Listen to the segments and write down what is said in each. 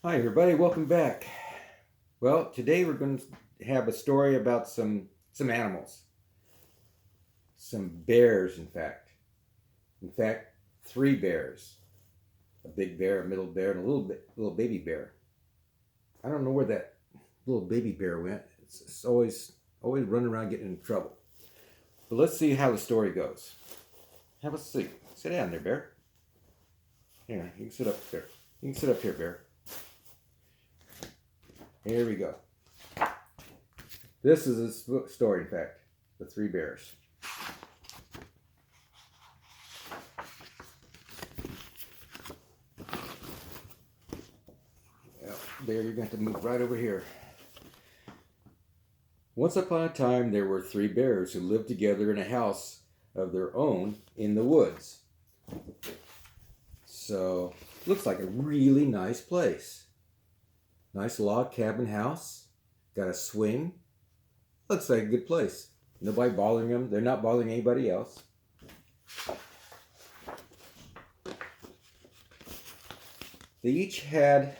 Hi everybody, welcome back. Well, today we're going to have a story about some animals. Some bears, in fact. In fact, three bears. A big bear, a middle bear, and a little baby bear. I don't know where that little baby bear went. It's always running around getting in trouble. But let's see how the story goes. Have a seat. Sit down there, bear. Here, you can sit up there. You can sit up here, bear. Here we go. This is a story, in fact. The three bears. Well, bear, you're going to have to move right over here. Once upon a time, there were three bears who lived together in a house of their own in the woods. So, looks like a really nice place. Nice log cabin house. Got a swing. Looks like a good place. Nobody bothering them. They're not bothering anybody else. They each had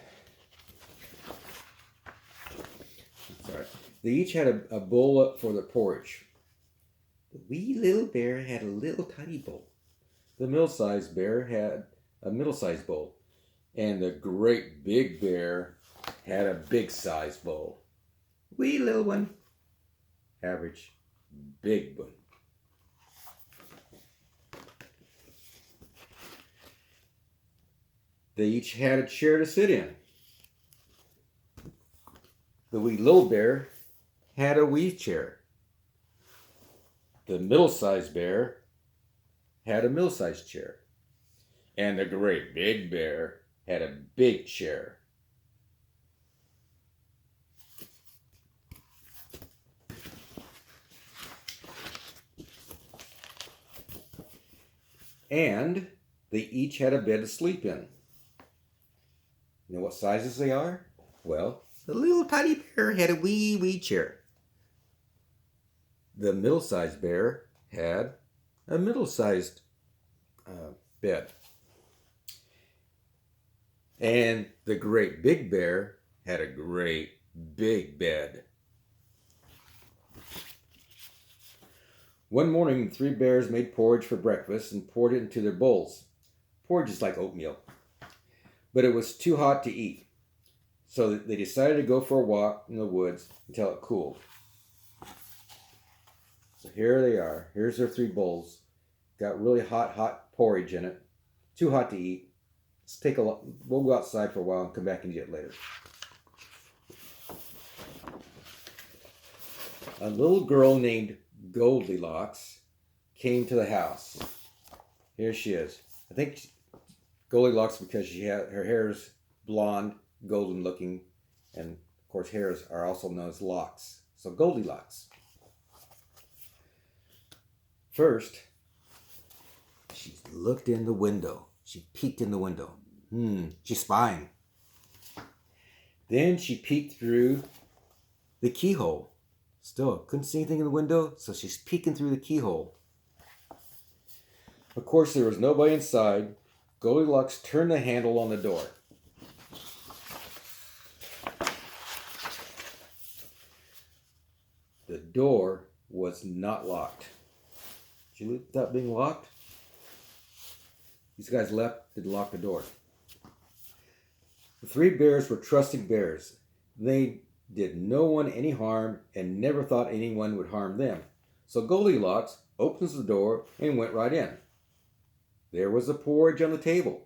a bowl up for their porridge. The wee little bear had a little tiny bowl. The middle-sized bear had a middle-sized bowl. And the great big bear had a big-sized bowl. Wee little one. Average. Big one. They each had a chair to sit in. The wee little bear had a wee chair. The middle-sized bear had a middle-sized chair. And the great big bear had a big chair. And they each had a bed to sleep in. You know what sizes they are? Well, the little tiny bear had a wee chair. The middle-sized bear had a middle-sized bed. And the great big bear had a great big bed. One morning, the three bears made porridge for breakfast and poured it into their bowls. Porridge is like oatmeal. But it was too hot to eat. So they decided to go for a walk in the woods until it cooled. So here they are. Here's their three bowls. Got really hot porridge in it. Too hot to eat. We'll go outside for a while and come back and get it later. A little girl named Goldilocks came to the house. Here she is. I think Goldilocks because her hair is blonde, golden looking, and of course hairs are also known as locks. So Goldilocks. First, she looked in the window. She peeked in the window. She's spying. Then she peeked through the keyhole. Still, couldn't see anything in the window, so she's peeking through the keyhole. Of course, there was nobody inside. Goldilocks turned the handle on the door. The door was not locked. Did you leave without being locked? These guys left, didn't lock the door. The three bears were trusting bears. They did no one any harm and never thought anyone would harm them. So Goldilocks opens the door and went right in. There was a porridge on the table.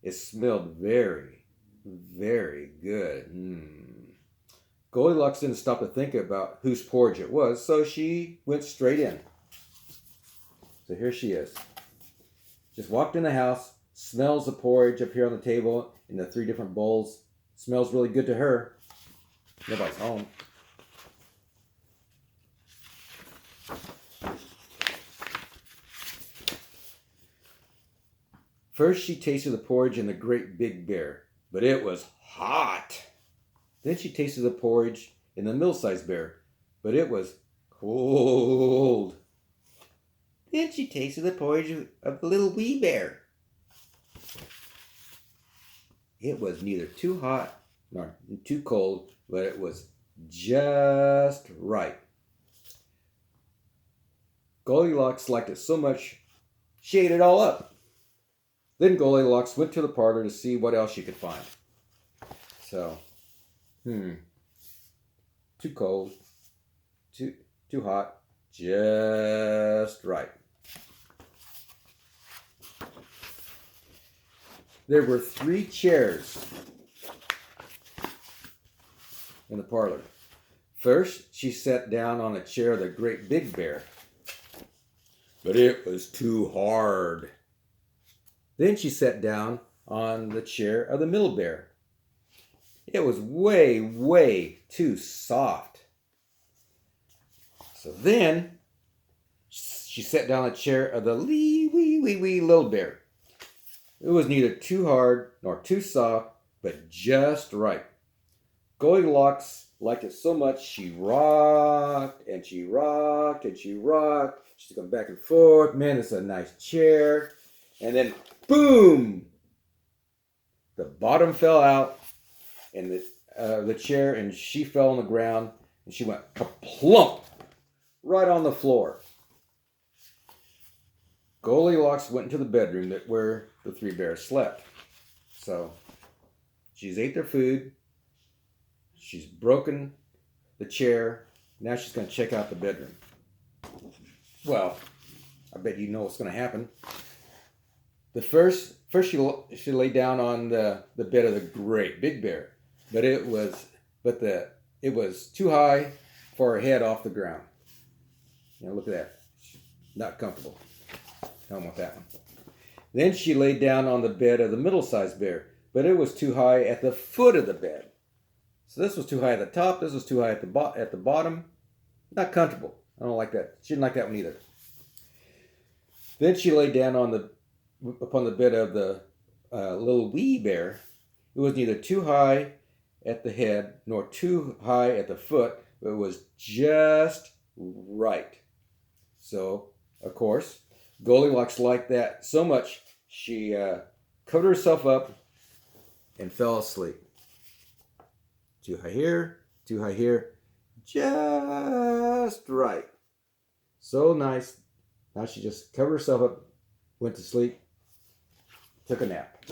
It smelled very, very good. Goldilocks didn't stop to think about whose porridge it was, so she went straight in. So here she is. Just walked in the house, smells the porridge up here on the table in the three different bowls. Smells really good to her. Nobody's home. First, she tasted the porridge in the great big bear, but it was hot. Then she tasted the porridge in the middle-sized bear, but it was cold. Then she tasted the porridge of the little wee bear. It was neither too hot nor too cold, but it was just right. Goldilocks liked it so much, she ate it all up. Then Goldilocks went to the parlor to see what else she could find. So, too cold, too hot, just right. There were 3 chairs in the parlor. First, she sat down on a chair of the great big bear, but it was too hard. Then she sat down on the chair of the middle bear. It was way, way too soft. So then she sat down on the chair of the wee little bear. It was neither too hard nor too soft, but just right. Goldilocks liked it so much she rocked and she rocked and she rocked. She's going back and forth. Man, it's a nice chair. And then, boom! The bottom fell out and the chair, and she fell on the ground, and she went plump right on the floor. Goldilocks went into the bedroom where the 3 bears slept. So she's ate their food. She's broken the chair. Now she's going to check out the bedroom. Well, I bet you know what's going to happen. First she laid down on the bed of the great big bear, but it was too high for her head off the ground. Look at that. Not comfortable. I don't want that one. Then she laid down on the bed of the middle-sized bear, but it was too high at the foot of the bed. So this was too high at the top. This was too high at the bottom. Not comfortable. I don't like that. She didn't like that one either. Then she laid down upon the bed of the little wee bear. It was neither too high at the head nor too high at the foot, but it was just right. So, of course, Goldilocks liked that so much, she covered herself up and fell asleep. Too high here, just right. So nice. Now she just covered herself up, went to sleep, took a nap.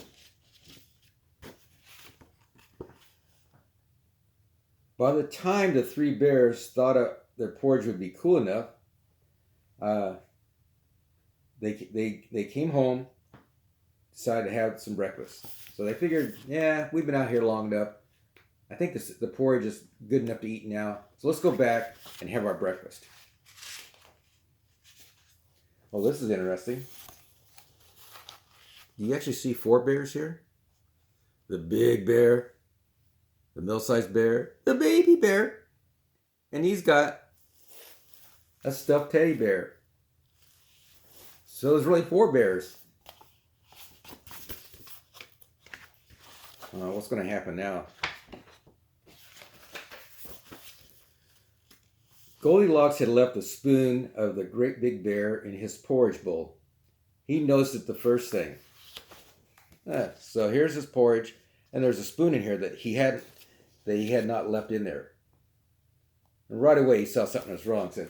By the time the 3 bears thought their porridge would be cool enough, they came home, decided to have some breakfast. So they figured, we've been out here long enough. I think the porridge is good enough to eat now. So let's go back and have our breakfast. Well, this is interesting. Do you actually see 4 bears here? The big bear, the middle-sized bear, the baby bear, and he's got a stuffed teddy bear. So there's really 4 bears. What's going to happen now? Goldilocks had left a spoon of the great big bear in his porridge bowl. He noticed it the first thing. So here's his porridge, and there's a spoon in here that he had not left in there. And right away he saw something was wrong. Said,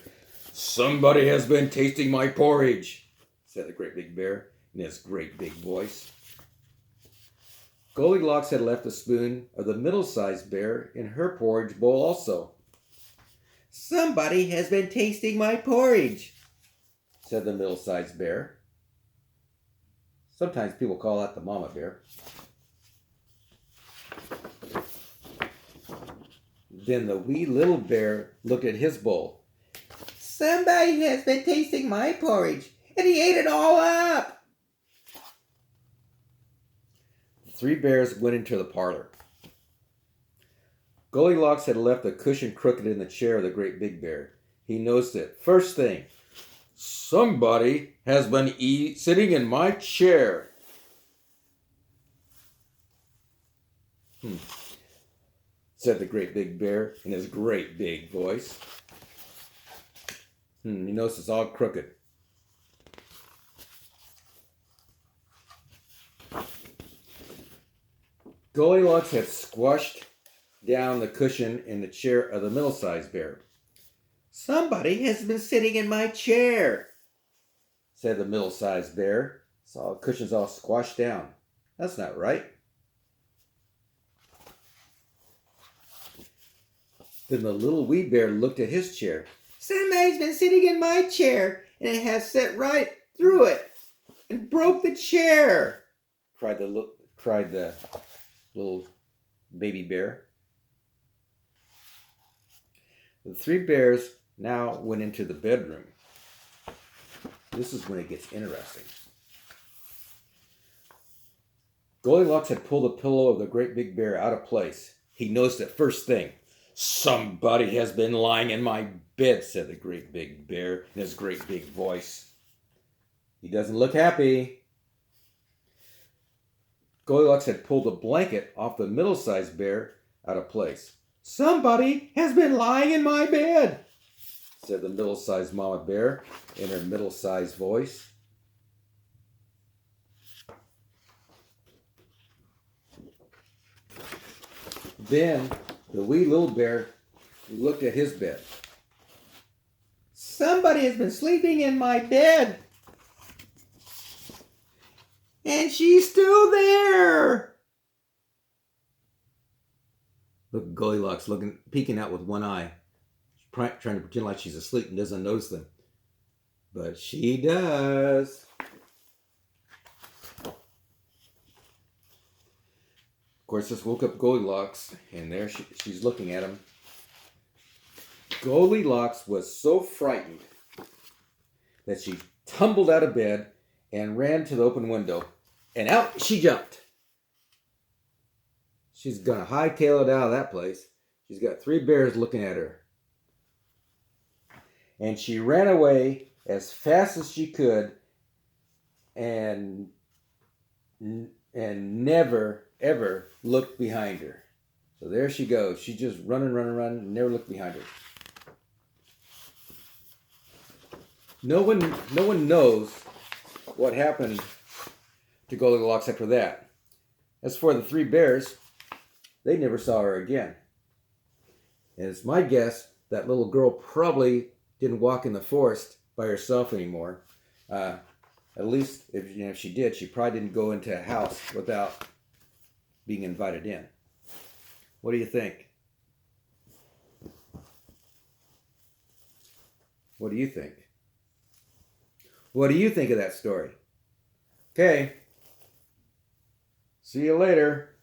"Somebody has been tasting my porridge," said the great big bear in his great big voice. Goldilocks had left a spoon of the middle-sized bear in her porridge bowl also. "Somebody has been tasting my porridge," said the middle-sized bear. Sometimes people call that the mama bear. Then the wee little bear looked at his bowl. "Somebody has been tasting my porridge, and he ate it all up." The 3 bears went into the parlor. Goldilocks had left a cushion crooked in the chair of the great big bear. He noticed it. First thing, "Somebody has been sitting in my chair." Said the great big bear in his great big voice. He noticed it's all crooked. Goldilocks had squashed down the cushion in the chair of the middle-sized bear. "Somebody has been sitting in my chair," said the middle-sized bear. Saw the cushions all squashed down. "That's not right." Then the little wee bear looked at his chair. "Somebody's been sitting in my chair, and it has set right through it and broke the chair," cried the little baby bear. The three bears now went into the bedroom. This is when it gets interesting. Goldilocks had pulled the pillow of the great big bear out of place. He noticed it first thing. "Somebody has been lying in my bed," said the great big bear in his great big voice. "He doesn't look happy." Goldilocks had pulled the blanket off the middle-sized bear out of place. "Somebody has been lying in my bed," said the middle-sized mama bear in her middle-sized voice. Then the wee little bear looked at his bed. "Somebody has been sleeping in my bed. And she's still there." Look, Goldilocks peeking out with one eye, trying to pretend like she's asleep and doesn't notice them. But she does. Of course, this woke up Goldilocks, and there she's looking at him. Goldilocks was so frightened that she tumbled out of bed and ran to the open window, and out she jumped. She's gonna hightail it out of that place. She's got three bears looking at her. And she ran away as fast as she could and never, ever looked behind her. So there she goes. She just running, and never looked behind her. No one knows what happened to Goldilocks after that. As for the three bears, they never saw her again. And it's my guess that little girl probably didn't walk in the forest by herself anymore. At least if she did, she probably didn't go into a house without being invited in. What do you think? What do you think? What do you think of that story? Okay. See you later.